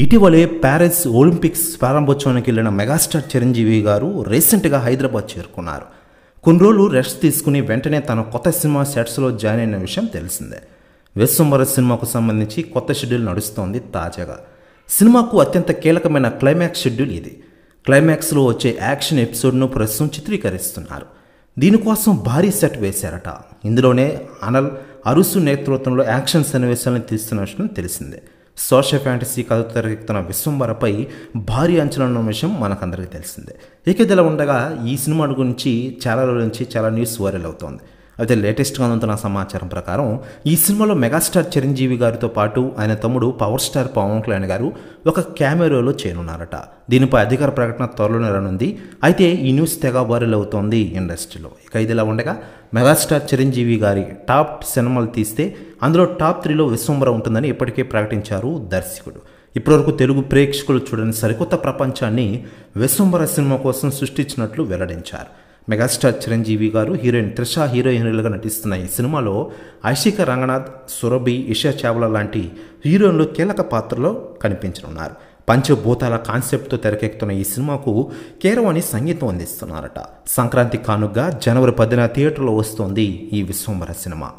ఇటీవలే Paris Olympics ప్రారంభోత్సవానికి వెళ్లిన మెగాస్టార్ చిరంజీవి గారు రీసెంట్గా హైదరాబాద్ చేరుకున్నారు. కొన్ని రోజులు రెస్ట్ తీసుకుని వెంటనే తన కొత్త సినిమా సెట్స్లో జాయిన్ అయిన విషయం తెలిసిందే. విశ్వంబర సినిమాకు సంబంధించి కొత్త షెడ్యూల్ నడుస్తోంది. తాజాగా సినిమాకు అత్యంత కీలకమైన క్లైమాక్స్ షెడ్యూల్ ఇది. క్లైమాక్స్లో వచ్చే యాక్షన్ ఎపిసోడ్ను ప్రస్తుతం చిత్రీకరిస్తున్నారు. దీనికోసం భారీ సెట్ వేశారట. ఇందులోనే అనిల్ అరుసు నేతృత్వంలో యాక్షన్ సన్నివేశాలను తీస్తున్న విషయం తెలిసిందే. సోషల్ ఫ్యాంటసీ కథ తెరకెక్కుతున్న విశ్వంబరపై భారీ అంచనా ఉన్న విషయం మనకందరికీ తెలిసిందే. ఇక ఇదిలా ఉండగా ఈ సినిమా గురించి చాలా రోజుల నుంచి చాలా న్యూస్ వైరల్ అవుతోంది. అయితే లేటెస్ట్గా అందుతున్న సమాచారం ప్రకారం ఈ సినిమాలో మెగాస్టార్ చిరంజీవి గారితో పాటు ఆయన తమ్ముడు పవర్ స్టార్ పవన్ కళ్యాణ్ గారు ఒక క్యామెరోలో చేయనున్నారట. దీనిపై అధికార ప్రకటన త్వరలోనే రానుంది. అయితే ఈ న్యూస్ తెగ వైరల్ అవుతోంది ఇండస్ట్రీలో. ఇక ఇదిలా ఉండగా మెగాస్టార్ చిరంజీవి గారి టాప్ సినిమాలు తీస్తే అందులో టాప్ 3లో విశ్వంబర ఉంటుందని ఇప్పటికే ప్రకటించారు దర్శకుడు. ఇప్పటివరకు తెలుగు ప్రేక్షకులు చూడని సరికొత్త ప్రపంచాన్ని విశ్వంబర సినిమా కోసం సృష్టించినట్లు వెల్లడించారు. మెగాస్టార్ చిరంజీవి గారు హీరోయిన్ త్రిష హీరోయిన్లుగా నటిస్తున్న ఈ సినిమాలో ఐషిక రంగనాథ్, సురభి, ఇషా చావ్లా లాంటి హీరోయిన్లు కీలక పాత్రలో కనిపించనున్నారు. పంచభూతాల కాన్సెప్ట్తో తెరకెక్కుతున్న ఈ సినిమాకు కీరవాణి సంగీతం అందిస్తున్నారట. సంక్రాంతి కానుగ్గా జనవరి 10న థియేటర్లో వస్తోంది ఈ విశ్వంబర సినిమా.